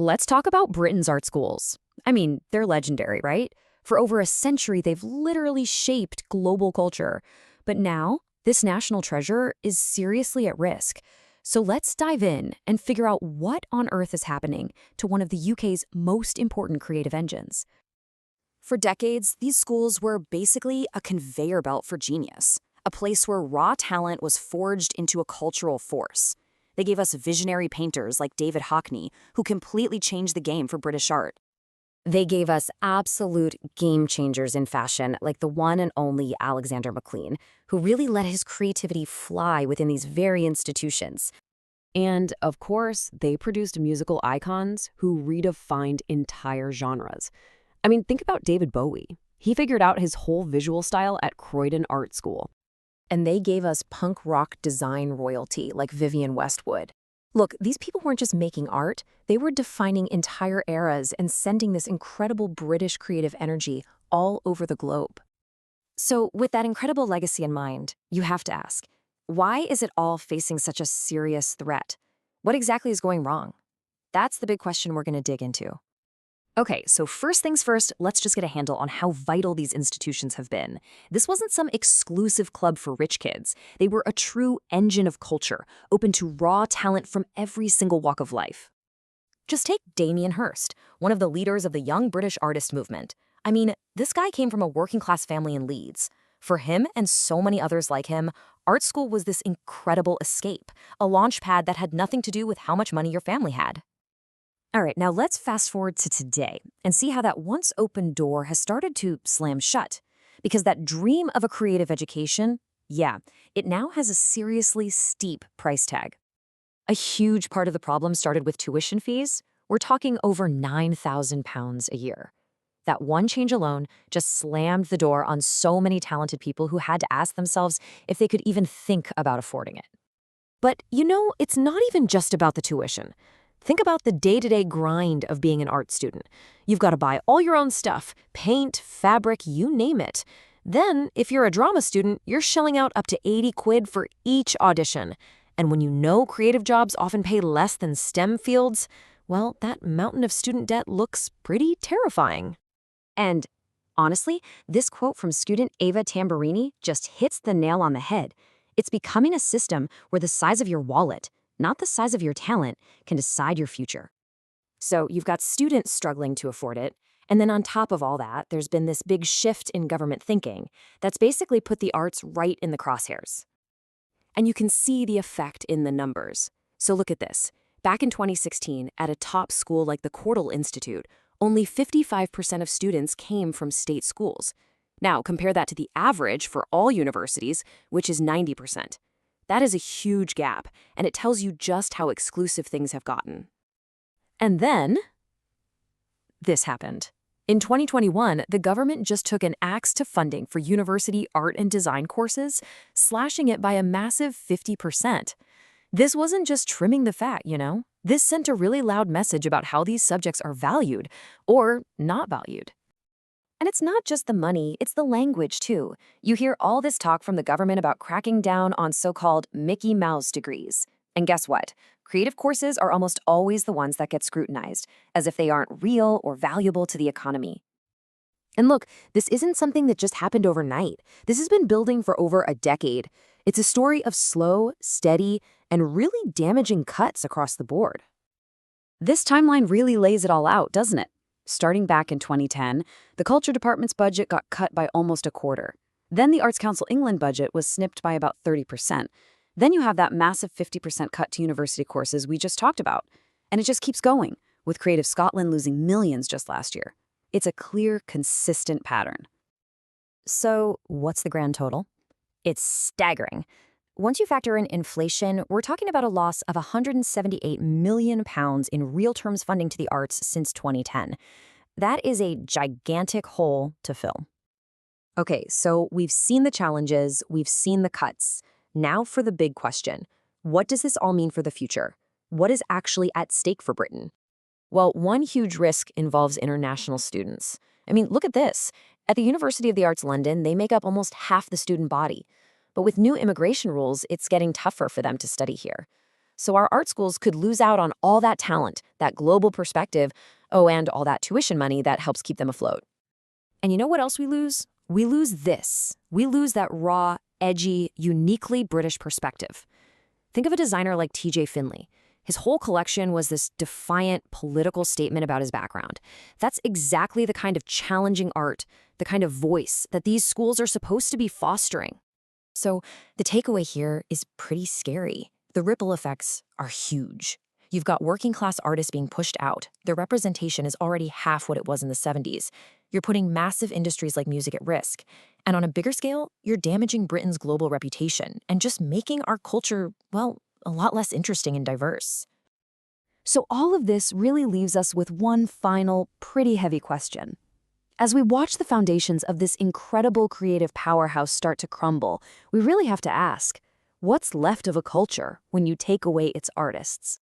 Let's talk about Britain's art schools. I mean, they're legendary, right? For over a century, they've literally shaped global culture. But now, this national treasure is seriously at risk. So let's dive in and figure out what on earth is happening to one of the UK's most important creative engines. For decades, these schools were basically a conveyor belt for genius, a place where raw talent was forged into a cultural force. They gave us visionary painters like David Hockney, who completely changed the game for British art. They gave us absolute game changers in fashion, like the one and only Alexander McQueen, who really let his creativity fly within these very institutions. And, of course, they produced musical icons who redefined entire genres. I mean, think about David Bowie. He figured out his whole visual style at Croydon Art School. And they gave us punk rock design royalty like Vivienne Westwood. Look, these people weren't just making art, they were defining entire eras and sending this incredible British creative energy all over the globe. So, with that incredible legacy in mind, you have to ask, why is it all facing such a serious threat? What exactly is going wrong? That's the big question we're going to dig into. Okay, so first things first, let's just get a handle on how vital these institutions have been. This wasn't some exclusive club for rich kids. They were a true engine of culture, open to raw talent from every single walk of life. Just take Damien Hirst, one of the leaders of the young British artist movement. I mean, this guy came from a working-class family in Leeds. For him and so many others like him, art school was this incredible escape, a launch pad that had nothing to do with how much money your family had. All right, now let's fast forward to today and see how that once open door has started to slam shut. Because that dream of a creative education, yeah, it now has a seriously steep price tag. A huge part of the problem started with tuition fees. We're talking over £9,000 a year. That one change alone just slammed the door on so many talented people who had to ask themselves if they could even think about affording it. But it's not even just about the tuition. Think about the day-to-day grind of being an art student. You've got to buy all your own stuff, paint, fabric, you name it. Then, if you're a drama student, you're shelling out up to 80 quid for each audition. And when you know creative jobs often pay less than STEM fields, well, that mountain of student debt looks pretty terrifying. And honestly, this quote from student Ava Tamburini just hits the nail on the head. It's becoming a system where the size of your wallet, not the size of your talent, can decide your future. So you've got students struggling to afford it, and then on top of all that, there's been this big shift in government thinking that's basically put the arts right in the crosshairs. And you can see the effect in the numbers. So look at this. Back in 2016, at a top school like the Cordell Institute, only 55% of students came from state schools. Now, compare that to the average for all universities, which is 90%. That is a huge gap, and it tells you just how exclusive things have gotten. And then, this happened. In 2021, the government just took an axe to funding for university art and design courses, slashing it by a massive 50%. This wasn't just trimming the fat, This sent a really loud message about how these subjects are valued, or not valued. And it's not just the money, it's the language, too. You hear all this talk from the government about cracking down on so-called Mickey Mouse degrees. And guess what? Creative courses are almost always the ones that get scrutinized, as if they aren't real or valuable to the economy. And look, this isn't something that just happened overnight. This has been building for over a decade. It's a story of slow, steady, and really damaging cuts across the board. This timeline really lays it all out, doesn't it? Starting back in 2010, the Culture Department's budget got cut by almost a quarter. Then the Arts Council England budget was snipped by about 30%. Then you have that massive 50% cut to university courses we just talked about. And it just keeps going, with Creative Scotland losing millions just last year. It's a clear, consistent pattern. So, what's the grand total? It's staggering. Once you factor in inflation, we're talking about a loss of £178 million in real terms funding to the arts since 2010. That is a gigantic hole to fill. Okay, so we've seen the challenges, we've seen the cuts. Now for the big question. What does this all mean for the future? What is actually at stake for Britain? Well, one huge risk involves international students. I mean, look at this. At the University of the Arts London, they make up almost half the student body. But with new immigration rules, it's getting tougher for them to study here. So our art schools could lose out on all that talent, that global perspective, and all that tuition money that helps keep them afloat. And you know what else we lose? We lose this. We lose that raw, edgy, uniquely British perspective. Think of a designer like TJ Finley. His whole collection was this defiant political statement about his background. That's exactly the kind of challenging art, the kind of voice that these schools are supposed to be fostering. So the takeaway here is pretty scary. The ripple effects are huge. You've got working class artists being pushed out. Their representation is already half what it was in the 70s. You're putting massive industries like music at risk. And on a bigger scale, you're damaging Britain's global reputation and just making our culture, well, a lot less interesting and diverse. So all of this really leaves us with one final, pretty heavy question. As we watch the foundations of this incredible creative powerhouse start to crumble, we really have to ask, what's left of a culture when you take away its artists?